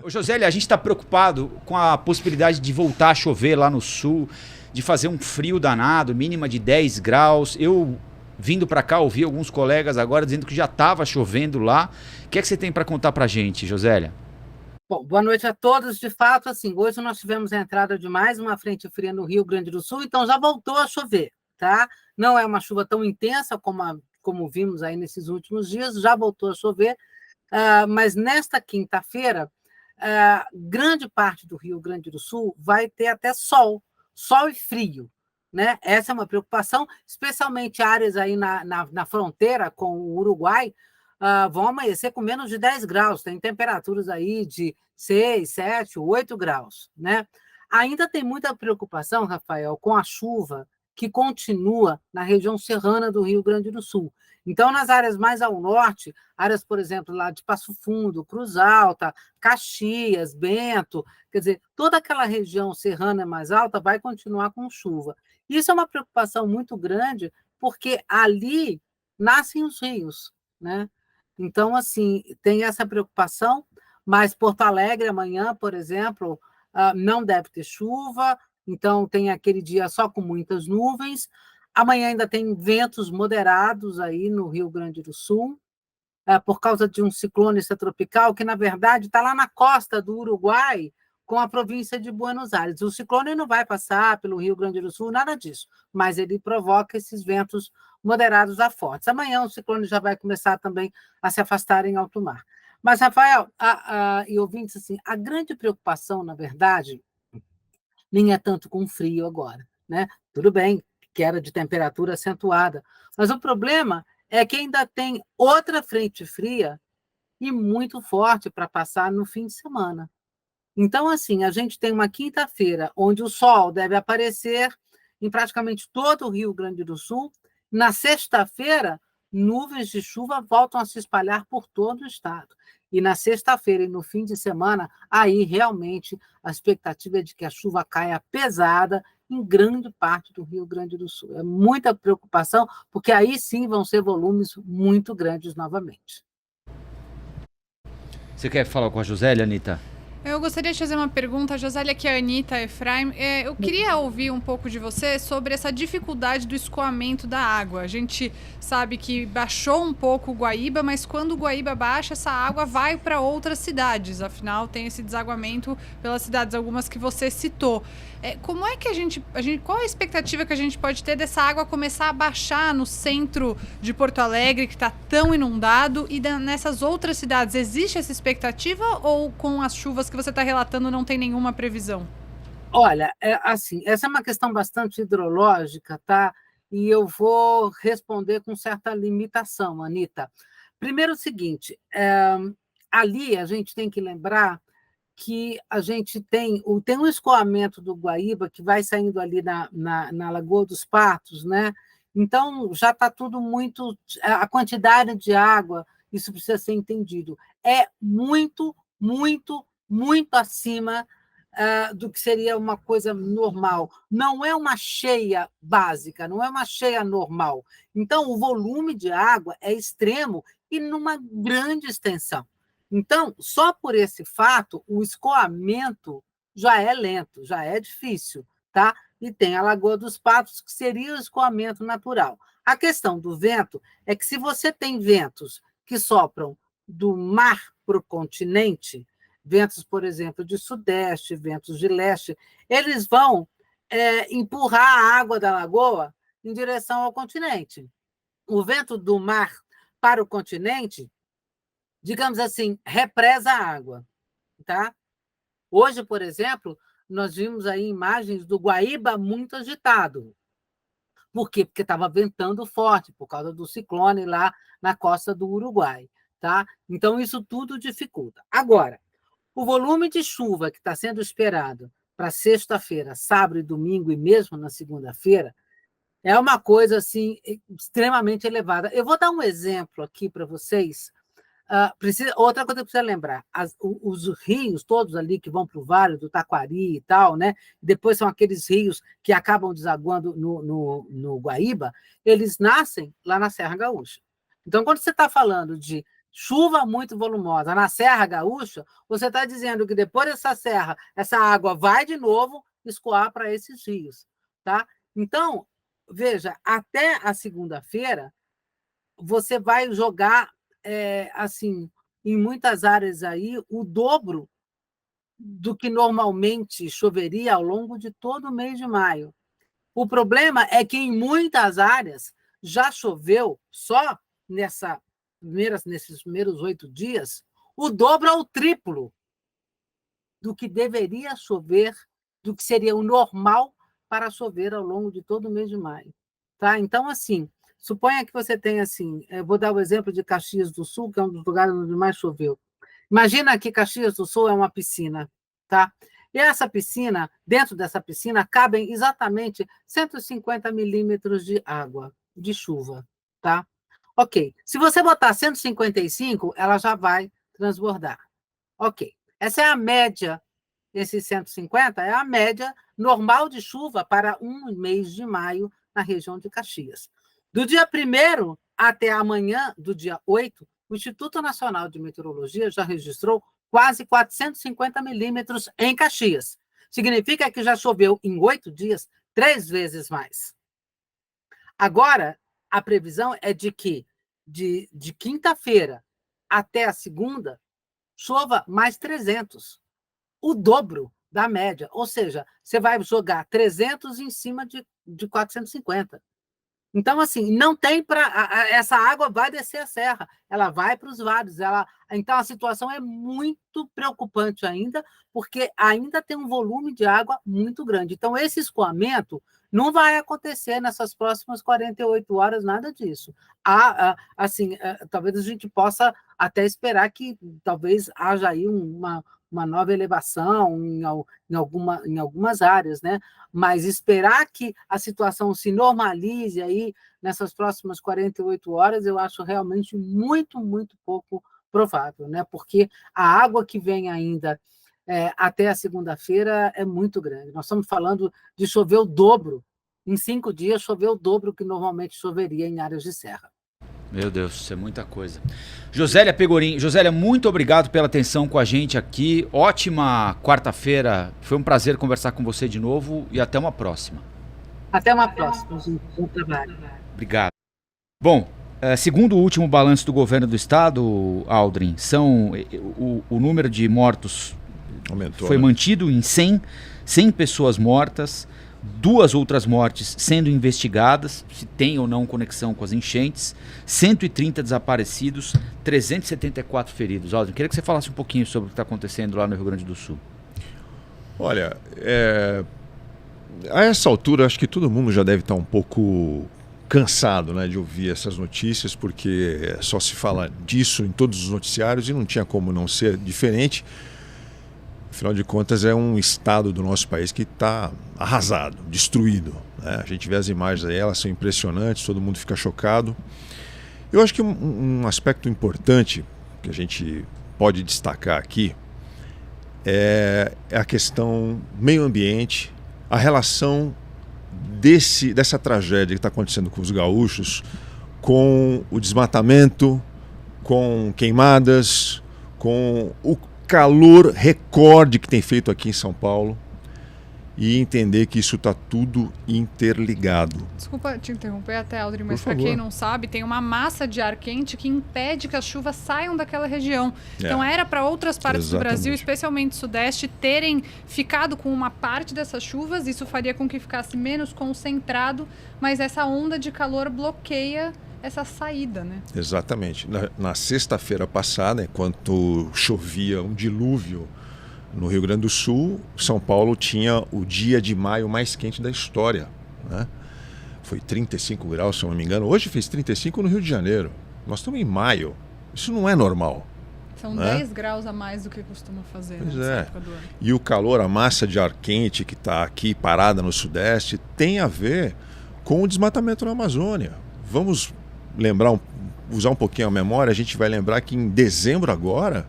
Ô, Josélia, a gente está preocupado com a possibilidade de voltar a chover lá no sul, de fazer um frio danado, mínima de 10 graus. Eu, vindo para cá, ouvi alguns colegas agora dizendo que já estava chovendo lá. O que é que você tem para contar para a gente, Josélia? Bom, boa noite a todos. De fato, assim, hoje nós tivemos a entrada de mais uma frente fria no Rio Grande do Sul, então já voltou a chover, tá? Não é uma chuva tão intensa como vimos aí nesses últimos dias, já voltou a chover, mas nesta quinta-feira, grande parte do Rio Grande do Sul vai ter até sol e frio, né? Essa é uma preocupação, especialmente áreas aí na fronteira com o Uruguai, vão amanhecer com menos de 10 graus, tem temperaturas aí de 6, 7, 8 graus, né? Ainda tem muita preocupação, Rafael, com a chuva que continua na região serrana do Rio Grande do Sul. Então, nas áreas mais ao norte, áreas, por exemplo, lá de Passo Fundo, Cruz Alta, Caxias, Bento, quer dizer, toda aquela região serrana mais alta vai continuar com chuva. Isso é uma preocupação muito grande, porque ali nascem os rios, né? Então, assim, tem essa preocupação, mas Porto Alegre amanhã, por exemplo, não deve ter chuva, então tem aquele dia só com muitas nuvens. Amanhã ainda tem ventos moderados aí no Rio Grande do Sul, por causa de um ciclone extratropical que, na verdade, está lá na costa do Uruguai, com a província de Buenos Aires. O ciclone não vai passar pelo Rio Grande do Sul, nada disso, mas ele provoca esses ventos moderados a fortes. Amanhã o ciclone já vai começar também a se afastar em alto mar. Mas, Rafael, e ouvintes, assim, a grande preocupação, na verdade, nem é tanto com frio agora, né? Tudo bem, queda de temperatura acentuada, mas o problema é que ainda tem outra frente fria e muito forte para passar no fim de semana. Então, assim, a gente tem uma quinta-feira onde o sol deve aparecer em praticamente todo o Rio Grande do Sul. Na sexta-feira, nuvens de chuva voltam a se espalhar por todo o estado. E na sexta-feira e no fim de semana, aí realmente a expectativa é de que a chuva caia pesada em grande parte do Rio Grande do Sul. É muita preocupação, porque aí sim vão ser volumes muito grandes novamente. Você quer falar com a Josélia, Anitta? Eu gostaria de fazer uma pergunta, Josélia, que é a Anitta Efraim. Eu queria ouvir um pouco de você sobre essa dificuldade do escoamento da água. A gente sabe que baixou um pouco o Guaíba, mas quando o Guaíba baixa, essa água vai para outras cidades. Afinal, tem esse desaguamento pelas cidades, algumas que você citou. Como é que qual a expectativa que a gente pode ter dessa água começar a baixar no centro de Porto Alegre, que está tão inundado, e nessas outras cidades? Existe essa expectativa ou com as chuvas que você está relatando não tem nenhuma previsão? Olha, assim, essa é uma questão bastante hidrológica, tá? E eu vou responder com certa limitação, Anitta. Primeiro, o seguinte, ali a gente tem que lembrar que a gente tem um escoamento do Guaíba que vai saindo ali na Lagoa dos Patos, né? Então, já está tudo muito. A quantidade de água, isso precisa ser entendido, é muito, muito, muito acima do que seria uma coisa normal. Não é uma cheia básica, não é uma cheia normal. Então, o volume de água é extremo e numa grande extensão. Então, só por esse fato, o escoamento já é lento, já é difícil, tá? E tem a Lagoa dos Patos, que seria o escoamento natural. A questão do vento é que se você tem ventos que sopram do mar para o continente, ventos, por exemplo, de sudeste, ventos de leste, eles vão empurrar a água da lagoa em direção ao continente. O vento do mar para o continente, digamos assim, represa a água, tá? Hoje, por exemplo, nós vimos aí imagens do Guaíba muito agitado. Por quê? Porque estava ventando forte, por causa do ciclone lá na costa do Uruguai, tá? Então, isso tudo dificulta. Agora, o volume de chuva que está sendo esperado para sexta-feira, sábado e domingo, e mesmo na segunda-feira, é uma coisa assim extremamente elevada. Eu vou dar um exemplo aqui para vocês. Outra coisa que precisa lembrar: os rios todos ali que vão para o Vale do Taquari e tal, né? Depois são aqueles rios que acabam desaguando no Guaíba, eles nascem lá na Serra Gaúcha. Então, quando você está falando de chuva muito volumosa na Serra Gaúcha, você está dizendo que depois dessa serra, essa água vai de novo escoar para esses rios. Tá? Então, veja, até a segunda-feira, você vai jogar, assim, em muitas áreas aí, o dobro do que normalmente choveria ao longo de todo o mês de maio. O problema é que em muitas áreas já choveu, só nesses primeiros 8 dias, o dobro ao triplo do que deveria chover, do que seria o normal para chover ao longo de todo o mês de maio. Tá? Então, assim, suponha que você tenha, assim, eu vou dar o exemplo de Caxias do Sul, que é um dos lugares onde mais choveu. Imagina que Caxias do Sul é uma piscina, tá? E essa piscina, dentro dessa piscina, cabem exatamente 150 milímetros de água, de chuva, tá? Ok. Se você botar 155, ela já vai transbordar. Ok. Essa é a média, esses 150 é a média normal de chuva para um mês de maio na região de Caxias. Do dia 1º até amanhã, do dia 8, o Instituto Nacional de Meteorologia já registrou quase 450 milímetros em Caxias. Significa que já choveu em 8 dias 3 vezes mais. Agora, a previsão é de que de quinta-feira até a segunda chova mais 300, o dobro da média. Ou seja, você vai jogar 300 em cima de 450. Então, assim, não tem para... Essa água vai descer a serra, ela vai para os vales. Então, a situação é muito preocupante ainda, porque ainda tem um volume de água muito grande. Então, esse escoamento não vai acontecer nessas próximas 48 horas, nada disso. Assim, talvez a gente possa até esperar que talvez haja aí uma nova elevação em algumas áreas, né? Mas esperar que a situação se normalize aí nessas próximas 48 horas, eu acho realmente muito, muito pouco provável, né? Porque a água que vem ainda até a segunda-feira é muito grande. Nós estamos falando de chover o dobro. Em 5 dias, chover o dobro que normalmente choveria em áreas de serra. Meu Deus, isso é muita coisa. Josélia Pegorim. Josélia, muito obrigado pela atenção com a gente aqui. Ótima quarta-feira. Foi um prazer conversar com você de novo e até uma próxima. Até uma próxima, gente. Bom trabalho. Obrigado. Bom, segundo o último balanço do governo do estado, Aldrin, o número de mortos aumentou, foi mantido em 100 pessoas mortas. 2 outras mortes sendo investigadas, se tem ou não conexão com as enchentes, 130 desaparecidos, 374 feridos. Aldrin, queria que você falasse um pouquinho sobre o que está acontecendo lá no Rio Grande do Sul. Olha, a essa altura acho que todo mundo já deve estar um pouco cansado, né, de ouvir essas notícias, porque só se fala disso em todos os noticiários e não tinha como não ser diferente. Afinal de contas, é um estado do nosso país que está arrasado, destruído, né? A gente vê as imagens aí, elas são impressionantes, todo mundo fica chocado. Eu acho que um aspecto importante que a gente pode destacar aqui é a questão meio ambiente, a relação dessa tragédia que está acontecendo com os gaúchos, com o desmatamento, com queimadas, com o calor recorde que tem feito aqui em São Paulo, e entender que isso está tudo interligado. Desculpa te interromper até, Aldrin, mas para quem não sabe, tem uma massa de ar quente que impede que as chuvas saiam daquela região. Então era para outras partes do Brasil, especialmente o Sudeste, terem ficado com uma parte dessas chuvas. Isso faria com que ficasse menos concentrado, mas essa onda de calor bloqueia essa saída, né? Exatamente. Na sexta-feira passada, enquanto chovia um dilúvio no Rio Grande do Sul, São Paulo tinha o dia de maio mais quente da história, né? Foi 35 graus, se eu não me engano. Hoje fez 35 no Rio de Janeiro. Nós estamos em maio. Isso não é normal. São 10 graus a mais do que costuma fazer nessa época do ano. E o calor, a massa de ar quente que está aqui parada no Sudeste, tem a ver com o desmatamento na Amazônia. Vamos usar um pouquinho a memória. A gente vai lembrar que em dezembro agora,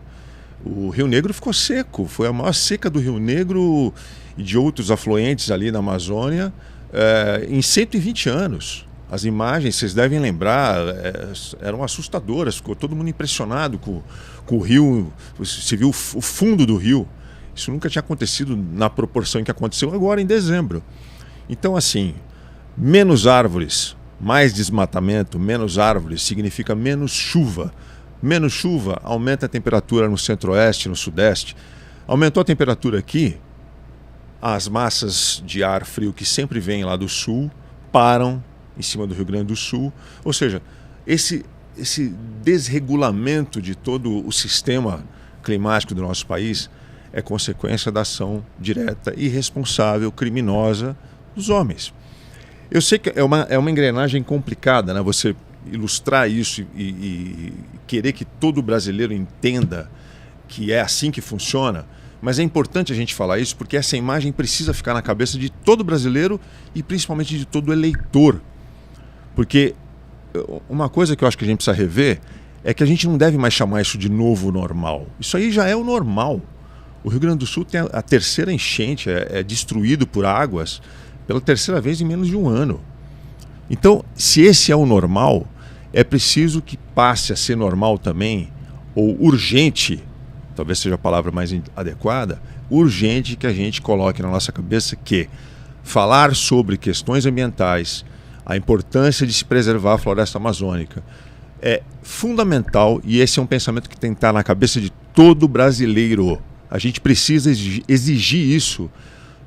o Rio Negro ficou seco. Foi a maior seca do Rio Negro e de outros afluentes ali na Amazônia em 120 anos. As imagens, vocês devem lembrar, eram assustadoras, ficou todo mundo impressionado com o rio, você viu o fundo do rio. Isso nunca tinha acontecido na proporção em que aconteceu agora em dezembro. Então, assim, menos árvores, mais desmatamento, menos árvores significa menos chuva. Menos chuva aumenta a temperatura no centro-oeste, no sudeste. Aumentou a temperatura aqui, as massas de ar frio que sempre vêm lá do sul param em cima do Rio Grande do Sul. Ou seja, esse desregulamento de todo o sistema climático do nosso país é consequência da ação direta, irresponsável, criminosa dos homens. Eu sei que é uma engrenagem complicada, né? Você ilustrar isso e querer que todo brasileiro entenda que é assim que funciona, mas é importante a gente falar isso porque essa imagem precisa ficar na cabeça de todo brasileiro e principalmente de todo eleitor. Porque uma coisa que eu acho que a gente precisa rever é que a gente não deve mais chamar isso de novo normal. Isso aí já é o normal. O Rio Grande do Sul tem a terceira enchente, é destruído por águas pela terceira vez em menos de um ano. Então, se esse é o normal, é preciso que passe a ser normal também, ou urgente, talvez seja a palavra mais adequada, urgente que a gente coloque na nossa cabeça que falar sobre questões ambientais, a importância de se preservar a floresta amazônica é fundamental e esse é um pensamento que tem que estar na cabeça de todo brasileiro. A gente precisa exigir isso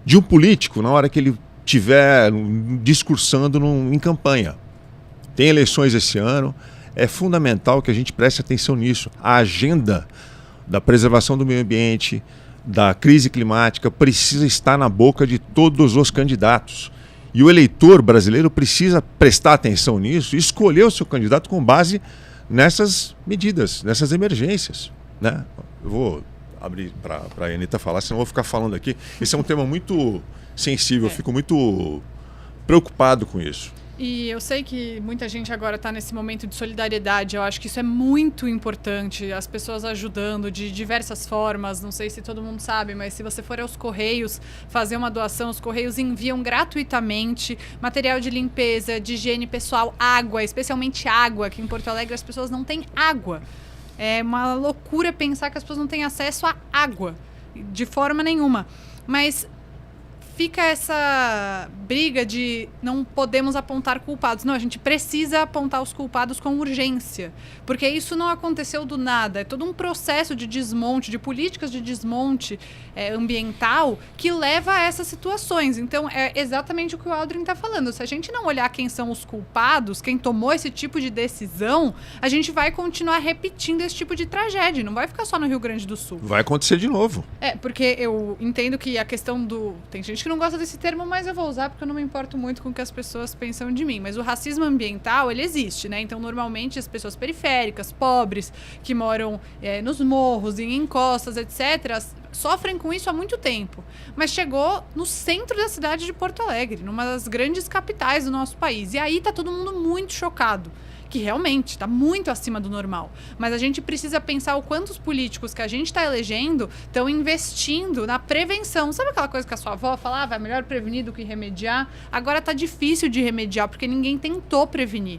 de um político na hora que ele estiver discursando em campanha. Tem eleições esse ano, é fundamental que a gente preste atenção nisso. A agenda da preservação do meio ambiente, da crise climática, precisa estar na boca de todos os candidatos. E o eleitor brasileiro precisa prestar atenção nisso e escolher o seu candidato com base nessas medidas, nessas emergências, né? Eu vou abrir para a Anita falar, senão eu vou ficar falando aqui. Esse é um tema muito sensível, eu fico muito preocupado com isso. E eu sei que muita gente agora está nesse momento de solidariedade, eu acho que isso é muito importante, as pessoas ajudando de diversas formas, não sei se todo mundo sabe, mas se você for aos Correios fazer uma doação, os Correios enviam gratuitamente material de limpeza, de higiene pessoal, água, especialmente água, que em Porto Alegre as pessoas não têm água. É uma loucura pensar que as pessoas não têm acesso à água, de forma nenhuma. Mas fica essa briga de não podemos apontar culpados. Não, a gente precisa apontar os culpados com urgência, porque isso não aconteceu do nada. É todo um processo de desmonte, de políticas de desmonte ambiental que leva a essas situações. Então, é exatamente o que o Aldrin está falando. Se a gente não olhar quem são os culpados, quem tomou esse tipo de decisão, a gente vai continuar repetindo esse tipo de tragédia. Não vai ficar só no Rio Grande do Sul. Vai acontecer de novo. Porque eu entendo que a questão do... Tem gente que não gosta desse termo, mas eu vou usar porque eu não me importo muito com o que as pessoas pensam de mim. Mas o racismo ambiental, ele existe, né? Então, normalmente, as pessoas periféricas, pobres, que moram nos morros, em encostas, etc., sofrem com isso há muito tempo. Mas chegou no centro da cidade de Porto Alegre, numa das grandes capitais do nosso país. E aí tá todo mundo muito chocado, que realmente está muito acima do normal. Mas a gente precisa pensar o quanto os políticos que a gente está elegendo estão investindo na prevenção. Sabe aquela coisa que a sua avó falava, é melhor prevenir do que remediar? Agora está difícil de remediar, porque ninguém tentou prevenir.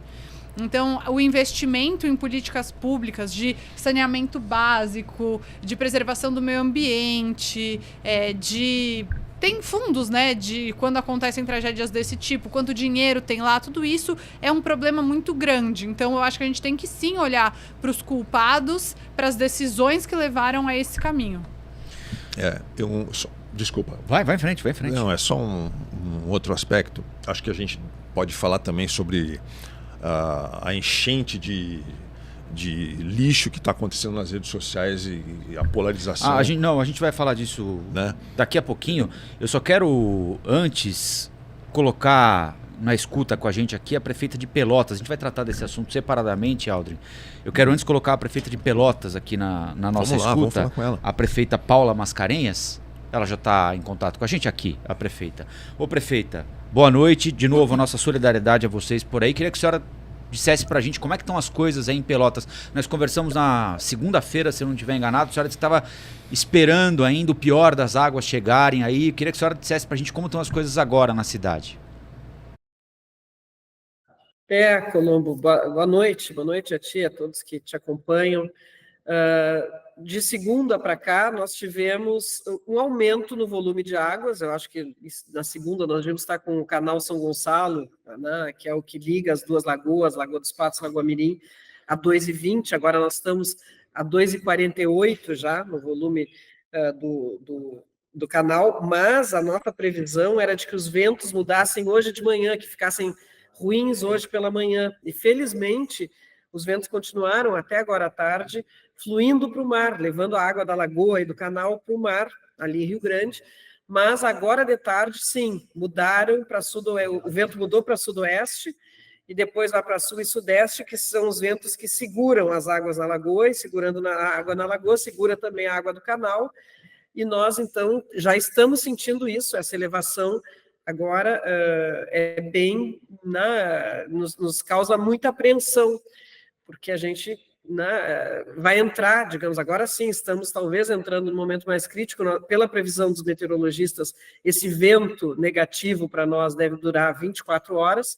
Então, o investimento em políticas públicas de saneamento básico, de preservação do meio ambiente, tem fundos, né, de quando acontecem tragédias desse tipo, quanto dinheiro tem lá, tudo isso é um problema muito grande. Então, eu acho que a gente tem que sim olhar para os culpados, para as decisões que levaram a esse caminho. Desculpa. Vai em frente, vai em frente. Não, é só um outro aspecto. Acho que a gente pode falar também sobre a enchente de lixo que está acontecendo nas redes sociais e a polarização. A gente vai falar disso, né, daqui a pouquinho. Eu só quero, antes, colocar na escuta com a gente aqui a prefeita de Pelotas. A gente vai tratar desse assunto separadamente, Aldrin. Eu quero antes colocar a prefeita de Pelotas aqui na nossa escuta. Vamos falar com ela. A prefeita Paula Mascarenhas. Ela já está em contato com a gente aqui, a prefeita. Ô, prefeita, boa noite. De novo, a nossa solidariedade a vocês por aí. Queria que a senhora dissesse pra gente como é que estão as coisas aí em Pelotas. Nós conversamos na segunda-feira, se eu não estiver enganado. A senhora disse que estava esperando ainda o pior das águas chegarem aí. Queria que a senhora dissesse pra gente como estão as coisas agora na cidade. Colombo, boa noite a ti, a todos que te acompanham. De segunda para cá, nós tivemos um aumento no volume de águas. Eu acho que na segunda nós devemos estar com o canal São Gonçalo, né, que é o que liga as duas lagoas, Lagoa dos Patos e Lagoa Mirim, a 2,20. Agora nós estamos a 2,48 já no volume do canal, mas a nossa previsão era de que os ventos mudassem hoje de manhã, que ficassem ruins hoje pela manhã. E, felizmente, os ventos continuaram até agora à tarde, fluindo para o mar, levando a água da lagoa e do canal para o mar, ali em Rio Grande. Mas agora de tarde, sim, mudaram para sudoeste, o vento mudou para sudoeste, e depois vai para sul e sudeste, que são os ventos que seguram as águas na lagoa, e segurando a água na lagoa, segura também a água do canal. E nós, então, já estamos sentindo isso, essa elevação agora nos causa muita apreensão, porque a gente vai entrar, digamos, agora sim, estamos talvez entrando no momento mais crítico, pela previsão dos meteorologistas, esse vento negativo para nós deve durar 24 horas,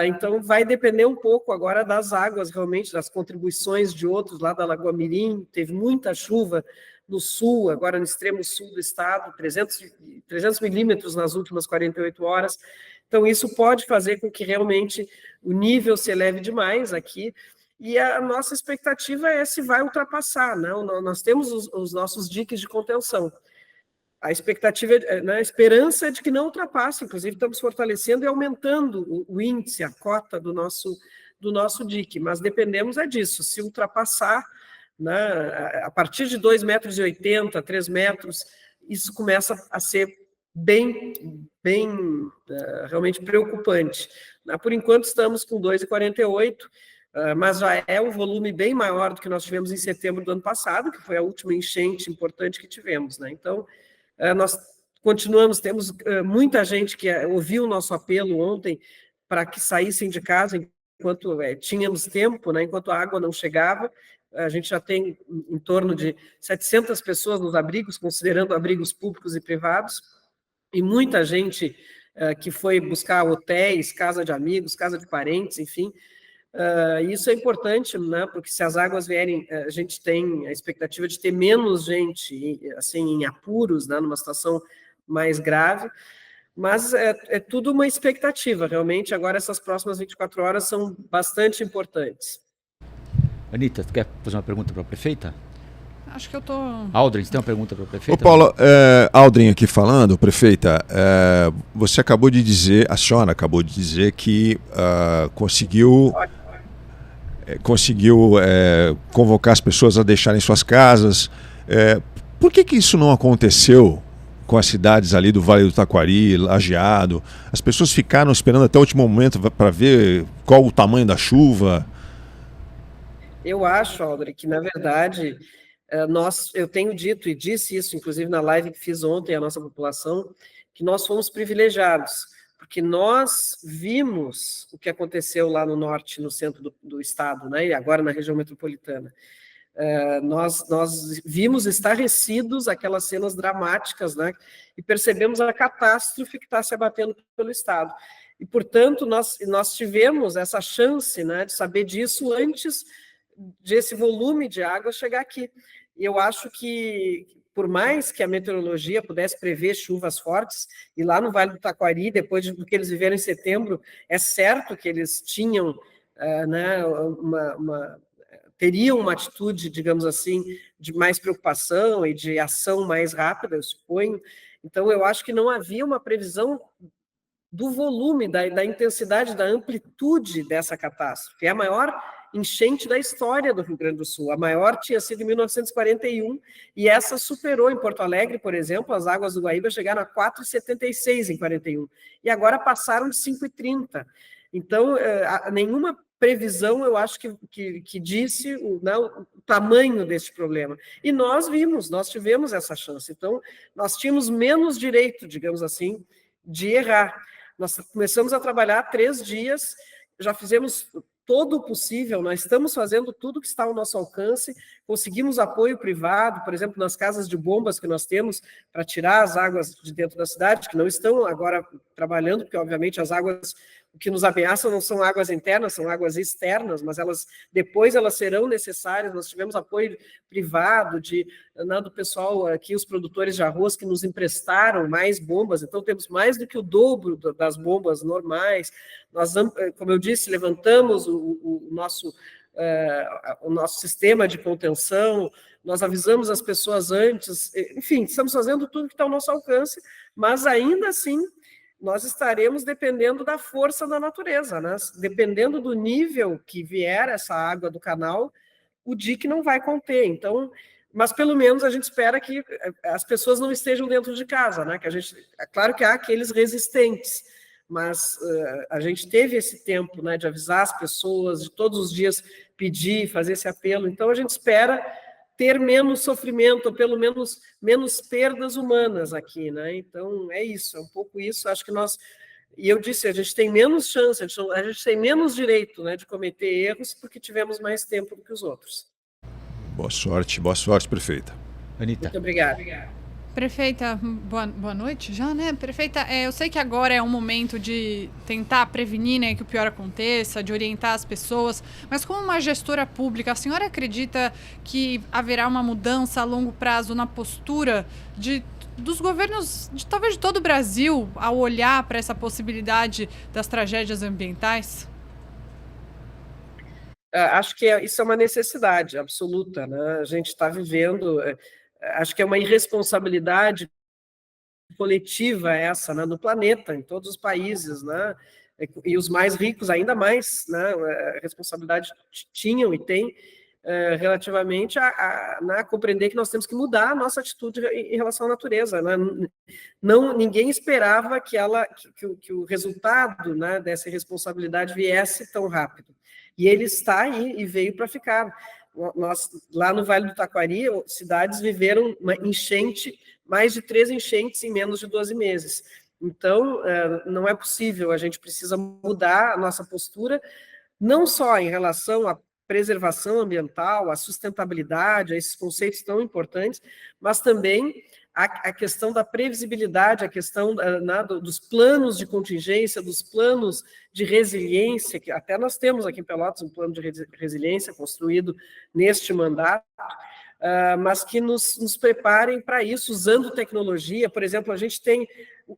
então vai depender um pouco agora das águas, realmente, das contribuições de outros, lá da Lagoa Mirim, teve muita chuva no sul, agora no extremo sul do estado, 300 milímetros nas últimas 48 horas, então isso pode fazer com que realmente o nível se eleve demais aqui, e a nossa expectativa é se vai ultrapassar, não? Nós temos os nossos diques de contenção. A expectativa, a esperança é de que não ultrapasse, inclusive estamos fortalecendo e aumentando o índice, a cota do nosso dique, mas dependemos disso, se ultrapassar, a partir de 2,80 metros, 3 metros, isso começa a ser bem realmente preocupante. Por enquanto estamos com 2,48, mas já é um volume bem maior do que nós tivemos em setembro do ano passado, que foi a última enchente importante que tivemos. Então, nós continuamos, temos muita gente que ouviu o nosso apelo ontem para que saíssem de casa enquanto tínhamos tempo, enquanto a água não chegava. A gente já tem em torno de 700 pessoas nos abrigos, considerando abrigos públicos e privados, e muita gente que foi buscar hotéis, casa de amigos, casa de parentes, enfim. Isso é importante, porque se as águas vierem, a gente tem a expectativa de ter menos gente assim, em apuros, numa situação mais grave, mas é tudo uma expectativa, realmente. Agora essas próximas 24 horas são bastante importantes. Anitta, tu quer fazer uma pergunta para a prefeita? Acho que eu tô... Aldrin, você tem uma pergunta para a prefeita? Ô Paulo, Aldrin aqui falando, prefeita, você acabou de dizer, a senhora acabou de dizer que conseguiu convocar as pessoas a deixarem suas casas. Por que isso não aconteceu com as cidades ali do Vale do Taquari, Lajeado? As pessoas ficaram esperando até o último momento para ver qual o tamanho da chuva? Eu acho, Aldrin, que na verdade eu tenho dito e disse isso, inclusive na live que fiz ontem à nossa população, que nós fomos privilegiados, porque nós vimos o que aconteceu lá no norte, no centro do estado, e agora na região metropolitana. Nós vimos estarrecidos aquelas cenas dramáticas, e percebemos a catástrofe que está se abatendo pelo estado. E, portanto, nós tivemos essa chance de saber disso antes desse volume de água chegar aqui. E eu acho que, por mais que a meteorologia pudesse prever chuvas fortes, e lá no Vale do Taquari, depois do que eles viveram em setembro, é certo que eles tinham, teriam uma atitude, digamos assim, de mais preocupação e de ação mais rápida, eu suponho. Então, eu acho que não havia uma previsão do volume, da intensidade, da amplitude dessa catástrofe. É a maior enchente da história do Rio Grande do Sul. A maior tinha sido em 1941, e essa superou em Porto Alegre, por exemplo, as águas do Guaíba chegaram a 4,76 em 41, e agora passaram de 5,30. Então, nenhuma previsão, eu acho que disse o tamanho deste problema. E nós tivemos essa chance. Então, nós tínhamos menos direito, digamos assim, de errar. Nós começamos a trabalhar há 3 dias, já fizemos todo o possível, nós estamos fazendo tudo que está ao nosso alcance, conseguimos apoio privado, por exemplo, nas casas de bombas que nós temos para tirar as águas de dentro da cidade, que não estão agora trabalhando, porque obviamente as águas o que nos ameaça não são águas internas, são águas externas, mas depois elas serão necessárias. Nós tivemos apoio privado do pessoal aqui, os produtores de arroz, que nos emprestaram mais bombas, então temos mais do que o dobro das bombas normais. Nós, como eu disse, levantamos o nosso sistema de contenção, nós avisamos as pessoas antes, enfim, estamos fazendo tudo que está ao nosso alcance, mas ainda assim nós estaremos dependendo da força da natureza, né? Dependendo do nível que vier essa água do canal, o dique não vai conter. Então, mas pelo menos a gente espera que as pessoas não estejam dentro de casa, né? É claro que há aqueles resistentes, mas a gente teve esse tempo, né, de avisar as pessoas, de todos os dias pedir, fazer esse apelo. Então a gente espera ter menos sofrimento, ou pelo menos menos perdas humanas aqui, né? Então é isso, é um pouco isso. Acho que e eu disse, a gente tem menos chance, a gente tem menos direito, né, de cometer erros, porque tivemos mais tempo do que os outros. Boa sorte, prefeita. Anita. Muito obrigada. Prefeita, boa noite já, né? Prefeita, eu sei que agora é um momento de tentar prevenir, né, que o pior aconteça, de orientar as pessoas, mas como uma gestora pública, a senhora acredita que haverá uma mudança a longo prazo na postura dos governos, talvez de todo o Brasil, ao olhar para essa possibilidade das tragédias ambientais? Acho que isso é uma necessidade absoluta, né? A gente está vivendo... Acho que é uma irresponsabilidade coletiva essa, né, no planeta, em todos os países, né, e os mais ricos ainda mais, né, a responsabilidade tinham e têm relativamente a compreender que nós temos que mudar a nossa atitude em relação à natureza, né? Ninguém esperava que o resultado, né, dessa irresponsabilidade viesse tão rápido, e ele está aí e veio para ficar. Lá no Vale do Taquari, cidades viveram uma enchente, mais de 3 enchentes em menos de 12 meses. Então, não é possível, a gente precisa mudar a nossa postura, não só em relação à preservação ambiental, à sustentabilidade, a esses conceitos tão importantes, mas também a questão da previsibilidade, a questão dos planos de contingência, dos planos de resiliência, que até nós temos aqui em Pelotas um plano de resiliência construído neste mandato, mas que nos preparem para isso, usando tecnologia. Por exemplo, a gente tem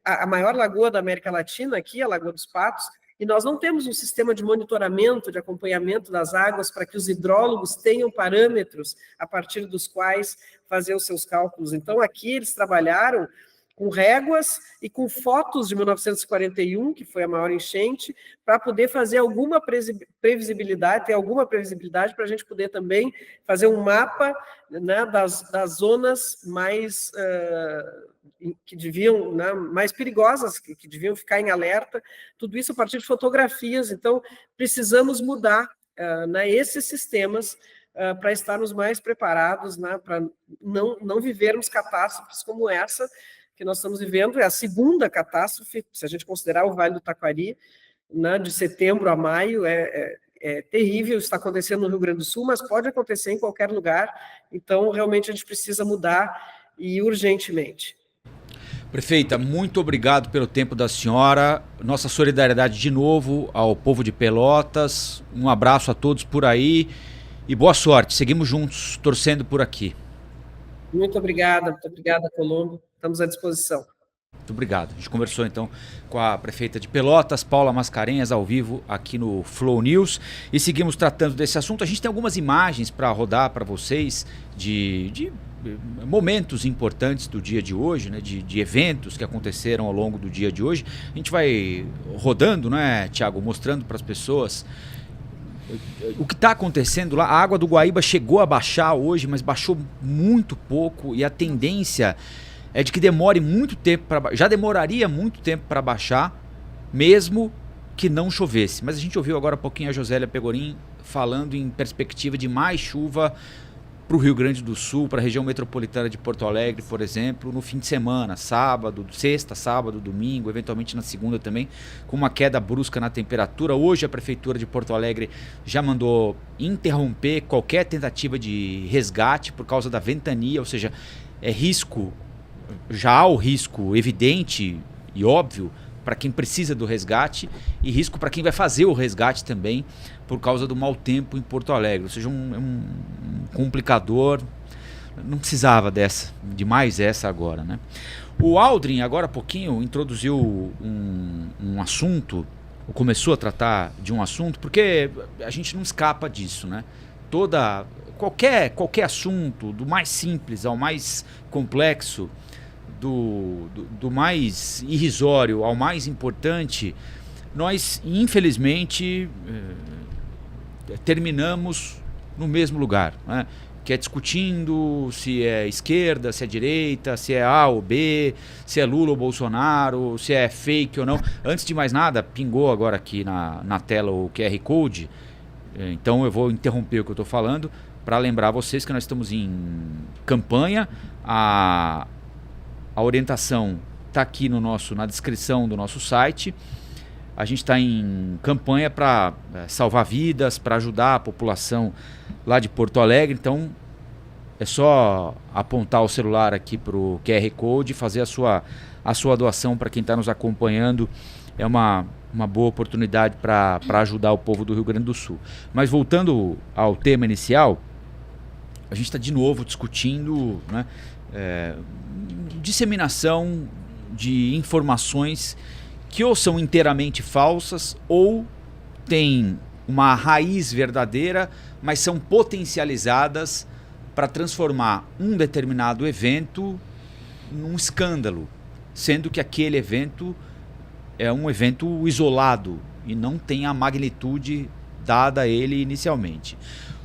a maior lagoa da América Latina aqui, a Lagoa dos Patos, e nós não temos um sistema de monitoramento, de acompanhamento das águas para que os hidrólogos tenham parâmetros a partir dos quais fazer os seus cálculos. Então, aqui eles trabalharam com réguas e com fotos de 1941, que foi a maior enchente, para poder fazer alguma previsibilidade, ter alguma previsibilidade para a gente poder também fazer um mapa, né, das zonas mais que deviam, né, mais perigosas, que deviam ficar em alerta, tudo isso a partir de fotografias. Então, precisamos mudar né, esses sistemas para estarmos mais preparados, né, para não vivermos catástrofes como essa que nós estamos vivendo. É a segunda catástrofe, se a gente considerar o Vale do Taquari, né, de setembro a maio, é terrível, está acontecendo no Rio Grande do Sul, mas pode acontecer em qualquer lugar. Então, realmente, a gente precisa mudar, e urgentemente. Prefeita, muito obrigado pelo tempo da senhora. Nossa solidariedade de novo ao povo de Pelotas. Um abraço a todos por aí e boa sorte. Seguimos juntos, torcendo por aqui. Muito obrigada, Colombo. Estamos à disposição. Muito obrigado. A gente conversou então com a prefeita de Pelotas, Paula Mascarenhas, ao vivo aqui no Flow News, e seguimos tratando desse assunto. A gente tem algumas imagens para rodar para vocês de momentos importantes do dia de hoje, né, de eventos que aconteceram ao longo do dia de hoje. A gente vai rodando, né, Thiago, mostrando para as pessoas o que está acontecendo lá. A água do Guaíba chegou a baixar hoje, mas baixou muito pouco, e a tendência é de que demore muito tempo já demoraria muito tempo para baixar, mesmo que não chovesse. Mas a gente ouviu agora há pouquinho a Josélia Pegorim falando em perspectiva de mais chuva para o Rio Grande do Sul, para a região metropolitana de Porto Alegre, por exemplo, no fim de semana, sexta, sábado, domingo, eventualmente na segunda também, com uma queda brusca na temperatura. Hoje a Prefeitura de Porto Alegre já mandou interromper qualquer tentativa de resgate por causa da ventania, ou seja, já há o risco evidente e óbvio para quem precisa do resgate e risco para quem vai fazer o resgate também por causa do mau tempo em Porto Alegre. Ou seja, um complicador. Não precisava de mais essa agora, né? O Aldrin, agora há pouquinho, introduziu um assunto, ou começou a tratar de um assunto, porque a gente não escapa disso, né? Qualquer assunto, do mais simples ao mais complexo, do mais irrisório ao mais importante, nós, infelizmente, terminamos no mesmo lugar, né? Que é discutindo se é esquerda, se é direita, se é A ou B, se é Lula ou Bolsonaro, se é fake ou não. Antes de mais nada, pingou agora aqui na tela o QR Code, então eu vou interromper o que eu estou falando para lembrar vocês que nós estamos em campanha. A orientação está aqui na descrição do nosso site. A gente está em campanha para salvar vidas, para ajudar a população lá de Porto Alegre. Então é só apontar o celular aqui para o QR Code e fazer a sua doação para quem está nos acompanhando. É uma boa oportunidade para ajudar o povo do Rio Grande do Sul. Mas voltando ao tema inicial, a gente está de novo discutindo, né, disseminação de informações que ou são inteiramente falsas ou têm uma raiz verdadeira, mas são potencializadas para transformar um determinado evento num escândalo, sendo que aquele evento é um evento isolado e não tem a magnitude dada a ele inicialmente.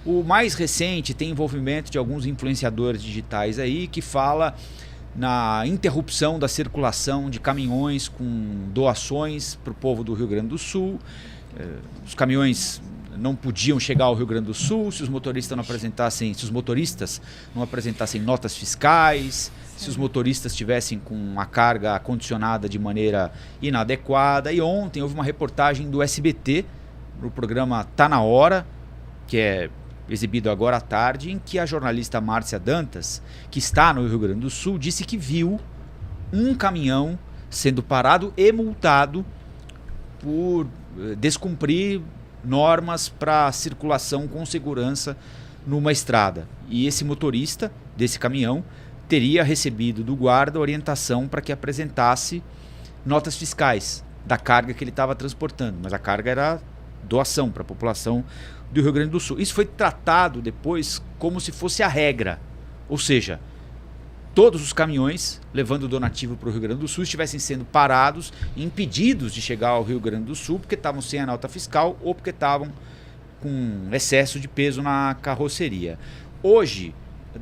O mais recente tem envolvimento de alguns influenciadores digitais aí que fala na interrupção da circulação de caminhões com doações para o povo do Rio Grande do Sul. Os caminhões não podiam chegar ao Rio Grande do Sul se os motoristas não apresentassem notas fiscais, se os motoristas estivessem com a carga acondicionada de maneira inadequada. E ontem houve uma reportagem do SBT no programa Tá na Hora, que é exibido agora à tarde, em que a jornalista Márcia Dantas, que está no Rio Grande do Sul, disse que viu um caminhão sendo parado e multado por descumprir normas para circulação com segurança numa estrada. E esse motorista desse caminhão teria recebido do guarda orientação para que apresentasse notas fiscais da carga que ele estava transportando, mas a carga era doação para a população do Rio Grande do Sul. Isso foi tratado depois como se fosse a regra, ou seja, todos os caminhões levando donativo para o Rio Grande do Sul estivessem sendo parados e impedidos de chegar ao Rio Grande do Sul porque estavam sem a nota fiscal ou porque estavam com excesso de peso na carroceria. Hoje,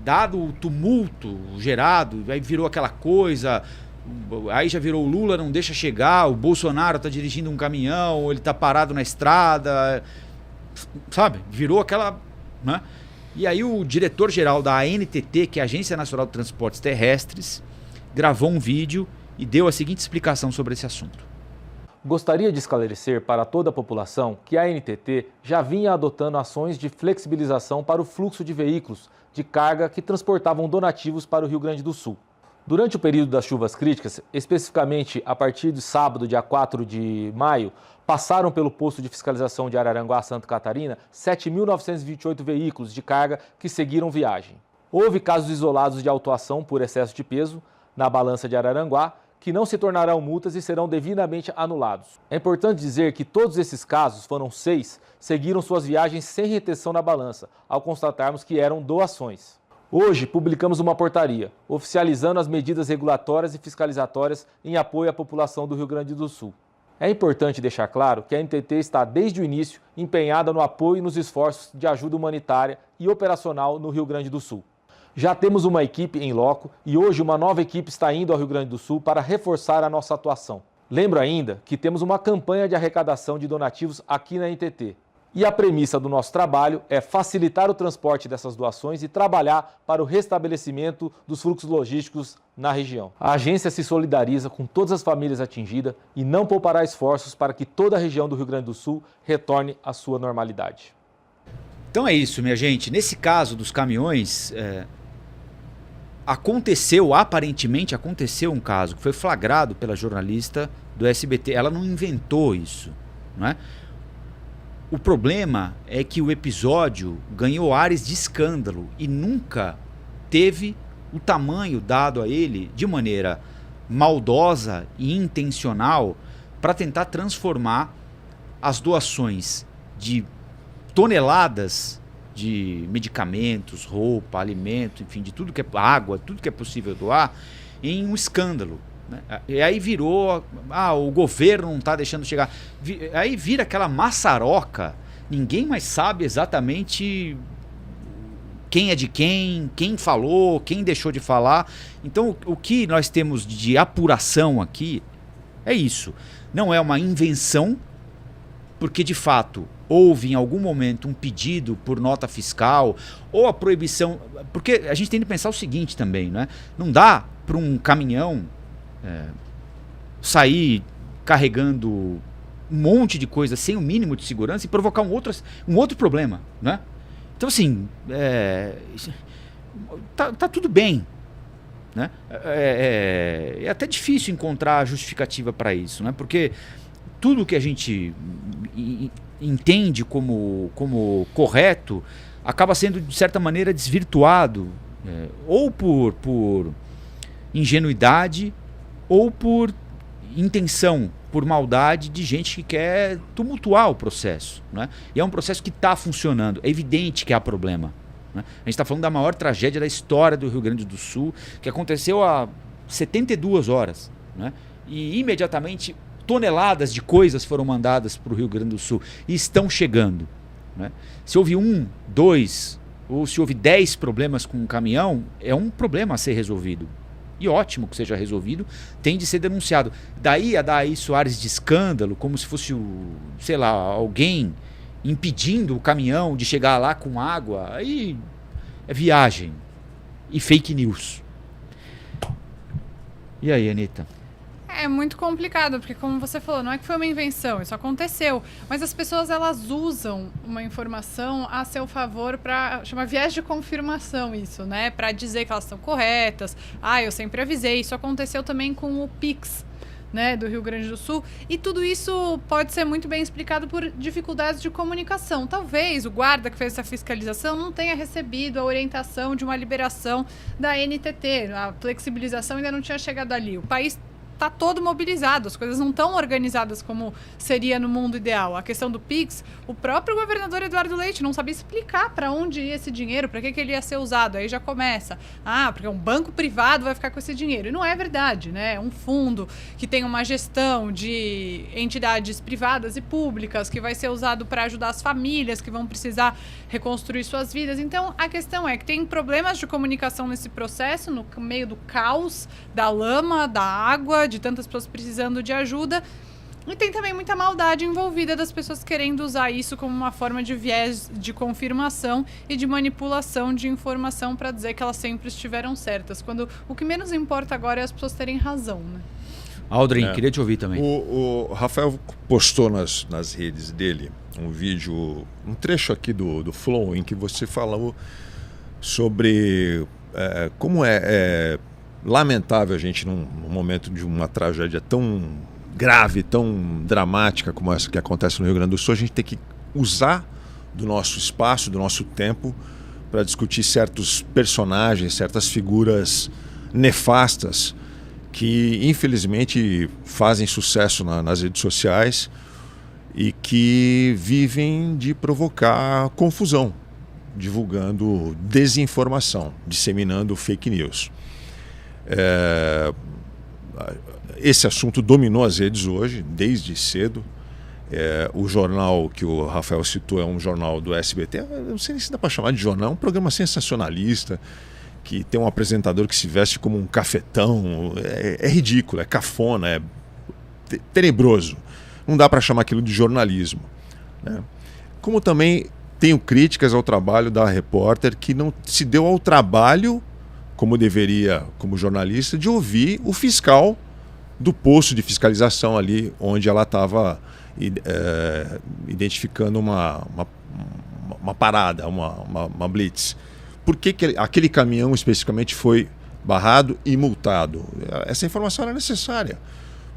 dado o tumulto gerado, aí virou aquela coisa, aí já virou o Lula não deixa chegar, o Bolsonaro está dirigindo um caminhão, ele está parado na estrada, sabe? Virou aquela, né? E aí o diretor-geral da ANTT, que é a Agência Nacional de Transportes Terrestres, gravou um vídeo e deu a seguinte explicação sobre esse assunto. Gostaria de esclarecer para toda a população que a ANTT já vinha adotando ações de flexibilização para o fluxo de veículos de carga que transportavam donativos para o Rio Grande do Sul. Durante o período das chuvas críticas, especificamente a partir de sábado, dia 4 de maio, passaram pelo posto de fiscalização de Araranguá, Santa Catarina, 7.928 veículos de carga que seguiram viagem. Houve casos isolados de autuação por excesso de peso na balança de Araranguá, que não se tornarão multas e serão devidamente anulados. É importante dizer que todos esses casos, foram 6, seguiram suas viagens sem retenção na balança, ao constatarmos que eram doações. Hoje, publicamos uma portaria, oficializando as medidas regulatórias e fiscalizatórias em apoio à população do Rio Grande do Sul. É importante deixar claro que a ANTT está, desde o início, empenhada no apoio e nos esforços de ajuda humanitária e operacional no Rio Grande do Sul. Já temos uma equipe em loco e hoje uma nova equipe está indo ao Rio Grande do Sul para reforçar a nossa atuação. Lembro ainda que temos uma campanha de arrecadação de donativos aqui na ANTT. E a premissa do nosso trabalho é facilitar o transporte dessas doações e trabalhar para o restabelecimento dos fluxos logísticos na região. A agência se solidariza com todas as famílias atingidas e não poupará esforços para que toda a região do Rio Grande do Sul retorne à sua normalidade. Então é isso, minha gente. Nesse caso dos caminhões, aparentemente aconteceu um caso que foi flagrado pela jornalista do SBT. Ela não inventou isso, não é? O problema é que o episódio ganhou ares de escândalo e nunca teve o tamanho dado a ele de maneira maldosa e intencional para tentar transformar as doações de toneladas de medicamentos, roupa, alimento, enfim, de tudo que é água, tudo que é possível doar, em um escândalo. Né? E aí virou, o governo não está deixando chegar. Aí vira aquela maçaroca, ninguém mais sabe exatamente quem é de quem falou, quem deixou de falar. Então o que nós temos de apuração aqui é isso. Não é uma invenção, porque de fato houve em algum momento um pedido por nota fiscal ou a proibição, porque a gente tem que pensar o seguinte também, né? Não dá para um caminhão sair carregando um monte de coisa sem o mínimo de segurança e provocar um outro problema, né? Então assim, tá tudo bem, né? É até difícil encontrar justificativa para isso, né? Porque tudo que a gente entende como correto acaba sendo de certa maneira desvirtuado, ou por ingenuidade ou por intenção, por maldade de gente que quer tumultuar o processo, né? E é um processo que está funcionando, é evidente que há problema, né? A gente está falando da maior tragédia da história do Rio Grande do Sul, que aconteceu há 72 horas, né? E imediatamente toneladas de coisas foram mandadas para o Rio Grande do Sul e estão chegando, né? Se houve 1, 2 ou se houve 10 problemas com um caminhão, é um problema a ser resolvido. E ótimo que seja resolvido, tem de ser denunciado. Daí a dar isso ares de escândalo, como se fosse, sei lá, alguém impedindo o caminhão de chegar lá com água, aí é viagem e fake news. E aí, Anitta? É muito complicado, porque como você falou, não é que foi uma invenção, isso aconteceu. Mas as pessoas, elas usam uma informação a seu favor para chamar viés de confirmação isso, né? Para dizer que elas estão corretas. Eu sempre avisei. Isso aconteceu também com o Pix, né, do Rio Grande do Sul. E tudo isso pode ser muito bem explicado por dificuldades de comunicação. Talvez o guarda que fez essa fiscalização não tenha recebido a orientação de uma liberação da NTT. A flexibilização ainda não tinha chegado ali. O país está todo mobilizado, as coisas não estão organizadas como seria no mundo ideal. A questão do Pix, o próprio governador Eduardo Leite não sabia explicar para onde ia esse dinheiro, para que ele ia ser usado. Aí já começa, porque um banco privado vai ficar com esse dinheiro. E não é verdade, né? É um fundo que tem uma gestão de entidades privadas e públicas, que vai ser usado para ajudar as famílias que vão precisar reconstruir suas vidas. Então, a questão é que tem problemas de comunicação nesse processo, no meio do caos, da lama, da água, de tantas pessoas precisando de ajuda. E tem também muita maldade envolvida das pessoas querendo usar isso como uma forma de viés de confirmação e de manipulação de informação para dizer que elas sempre estiveram certas, quando o que menos importa agora é as pessoas terem razão, né? Aldrin, queria te ouvir também. O Rafael postou nas redes dele um vídeo, um trecho aqui do Flow, em que você falou sobre como é lamentável a gente, num momento de uma tragédia tão grave, tão dramática como essa que acontece no Rio Grande do Sul, a gente tem que usar do nosso espaço, do nosso tempo, para discutir certos personagens, certas figuras nefastas que, infelizmente, fazem sucesso nas redes sociais e que vivem de provocar confusão, divulgando desinformação, disseminando fake news. Esse assunto dominou as redes hoje, desde cedo. O jornal que o Rafael citou é um jornal do SBT. Eu não sei nem se dá para chamar de jornal, é um programa sensacionalista, que tem um apresentador que se veste como um cafetão. É ridículo, é cafona, é tenebroso. Não dá para chamar aquilo de jornalismo, né? Como também tenho críticas ao trabalho da repórter, que não se deu ao trabalho, como deveria, como jornalista, de ouvir o fiscal do posto de fiscalização ali, onde ela estava identificando uma parada, uma blitz. Por que aquele caminhão especificamente foi barrado e multado. Essa informação era necessária.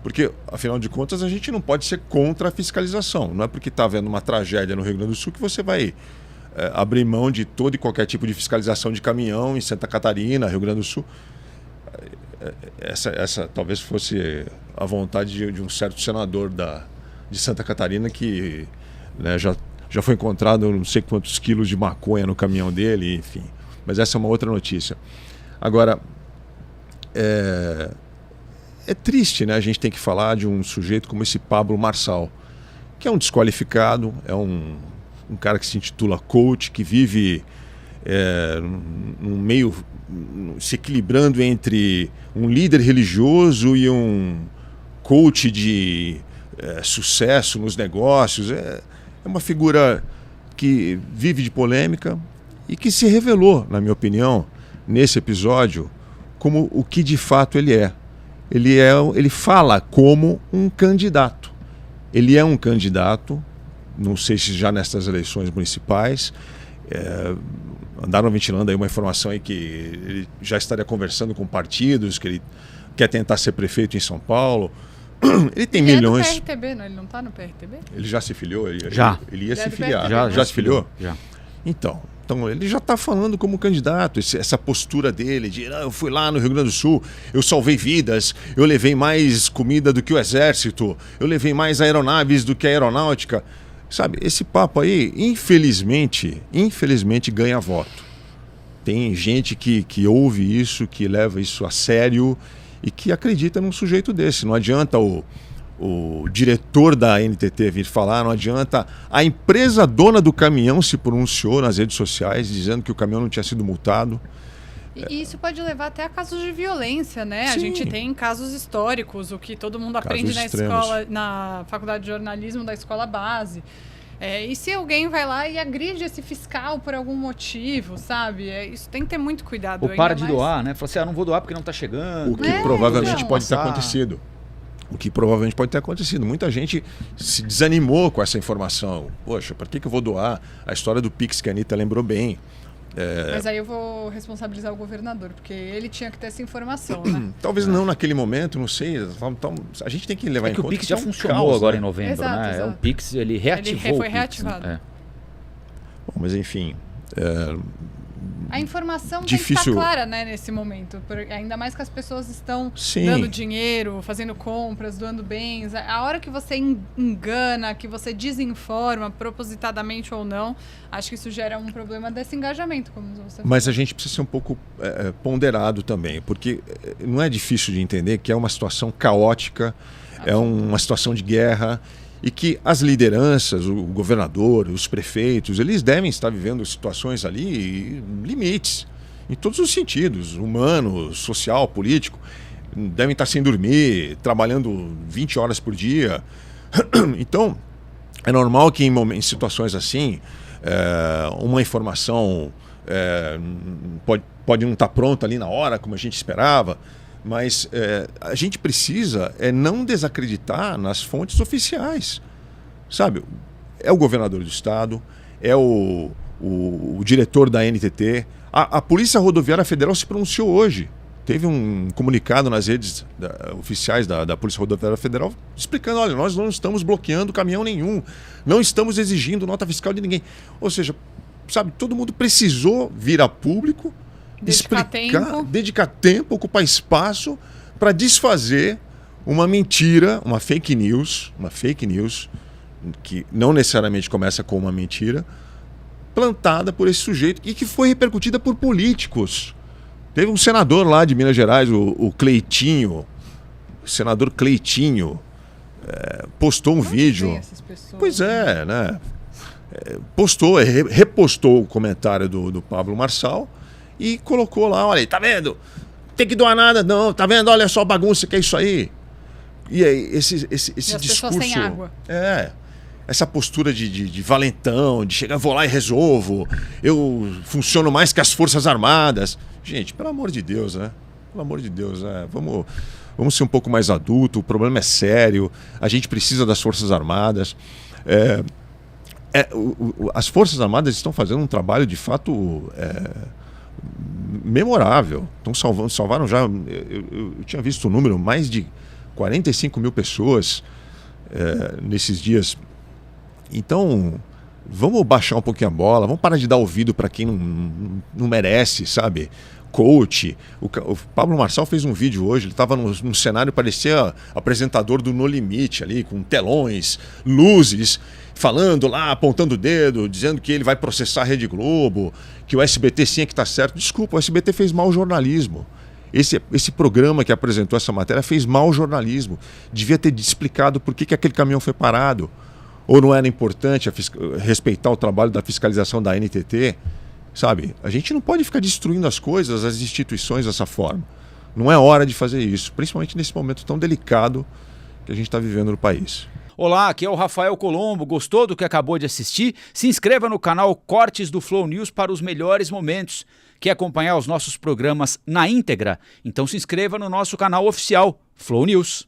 Porque, afinal de contas, a gente não pode ser contra a fiscalização. Não é porque está havendo uma tragédia no Rio Grande do Sul que você vai abrir mão de todo e qualquer tipo de fiscalização de caminhão em Santa Catarina, Rio Grande do Sul. Essa talvez fosse a vontade de um certo senador de Santa Catarina que, né, já foi encontrado não sei quantos quilos de maconha no caminhão dele, enfim. Mas essa é uma outra notícia. Agora, é triste, né? A gente tem que falar de um sujeito como esse Pablo Marçal, que é um desqualificado, é um cara que se intitula coach, que vive num meio se equilibrando entre um líder religioso e um coach de sucesso nos negócios. É uma figura que vive de polêmica e que se revelou, na minha opinião, nesse episódio, como o que de fato ele é. Ele fala como um candidato. Ele é um candidato, não sei se já nessas eleições municipais. Andaram ventilando aí uma informação aí que ele já estaria conversando com partidos, que ele quer tentar ser prefeito em São Paulo. Ele tem milhões. Ele é do PRTB, não? Ele não está no PRTB? Ele já se filiou? Já. Ele ia Já se do filiar. PRTB, Já se filiou? Já. Então ele já está falando como candidato, essa postura dele de eu fui lá no Rio Grande do Sul, eu salvei vidas, eu levei mais comida do que o exército, eu levei mais aeronaves do que a aeronáutica. Sabe, esse papo aí, infelizmente ganha voto. Tem gente que ouve isso, que leva isso a sério e que acredita num sujeito desse. Não adianta o diretor da NTT vir falar, não adianta a empresa dona do caminhão se pronunciou nas redes sociais dizendo que o caminhão não tinha sido multado. E isso pode levar até a casos de violência, né? Sim. A gente tem casos históricos, o que todo mundo aprende na escola, na faculdade de jornalismo da escola base. E se alguém vai lá e agride esse fiscal por algum motivo, sabe? Isso tem que ter muito cuidado. Ou para de doar, né? Fala assim, não vou doar porque não está chegando. O que provavelmente não, pode ter acontecido. O que provavelmente pode ter acontecido. Muita gente se desanimou com essa informação. Poxa, para que eu vou doar? A história do Pix que a Anitta lembrou bem. Mas aí eu vou responsabilizar o governador, porque ele tinha que ter essa informação, né? Talvez não naquele momento, não sei. A gente tem que levar em conta. O Pix já funcionou caos, agora né? em novembro, Exato, né? exato. O Pix, ele reativou. Ele foi o Pix, reativado. né? Bom, mas enfim. A informação Difícil. tem que estar clara, né, nesse momento. Ainda mais que as pessoas estão Sim. dando dinheiro, fazendo compras, doando bens. A hora que você engana, que você desinforma, propositadamente ou não, acho que isso gera um problema desse engajamento, como você falou. Mas a gente precisa ser um pouco ponderado também, porque não é difícil de entender que é uma situação caótica, é uma situação de guerra, e que as lideranças, o governador, os prefeitos, eles devem estar vivendo situações ali, limites, em todos os sentidos, humano, social, político. Devem estar sem dormir, trabalhando 20 horas por dia. Então, é normal que em situações assim, uma informação pode não estar pronta ali na hora, como a gente esperava, mas a gente precisa não desacreditar nas fontes oficiais. Sabe, é o governador do estado, é o diretor da NTT, a Polícia Rodoviária Federal se pronunciou hoje. Teve um comunicado nas redes oficiais da Polícia Rodoviária Federal explicando, olha, nós não estamos bloqueando caminhão nenhum, não estamos exigindo nota fiscal de ninguém. Ou seja, sabe, todo mundo precisou vir a público, dedicar tempo, ocupar espaço para desfazer uma mentira, uma fake news, que não necessariamente começa com uma mentira, plantada por esse sujeito e que foi repercutida por políticos. Teve um senador lá de Minas Gerais, o Cleitinho, o senador Cleitinho, postou um vídeo. Pois é, né? Repostou o comentário do Pablo Marçal e colocou lá, olha aí, tá vendo? Tem que doar nada, não, tá vendo? Olha só a bagunça que é isso aí. E aí, esse discurso. Sem água. Essa postura de valentão, de chegar, vou lá e resolvo, eu funciono mais que as Forças Armadas. Gente, pelo amor de Deus, né? Pelo amor de Deus, né? Vamos ser um pouco mais adultos, o problema é sério, a gente precisa das Forças Armadas. As Forças Armadas estão fazendo um trabalho, de fato, memorável. Então salvaram já, eu tinha visto o número, mais de 45 mil pessoas nesses dias. Então, vamos baixar um pouquinho a bola, vamos parar de dar ouvido para quem não merece, sabe? Coach. O Pablo Marçal fez um vídeo hoje, ele estava num cenário, parecia apresentador do No Limite ali, com telões, luzes, falando lá, apontando o dedo, dizendo que ele vai processar a Rede Globo, que o SBT sim é que está certo. Desculpa, o SBT fez mau jornalismo. Esse programa que apresentou essa matéria fez mau jornalismo. Devia ter explicado por que aquele caminhão foi parado. Ou não era importante respeitar o trabalho da fiscalização da NTT. Sabe? A gente não pode ficar destruindo as coisas, as instituições dessa forma. Não é hora de fazer isso, principalmente nesse momento tão delicado que a gente está vivendo no país. Olá, aqui é o Rafael Colombo. Gostou do que acabou de assistir? Se inscreva no canal Cortes do Flow News para os melhores momentos. Quer acompanhar os nossos programas na íntegra? Então se inscreva no nosso canal oficial, Flow News.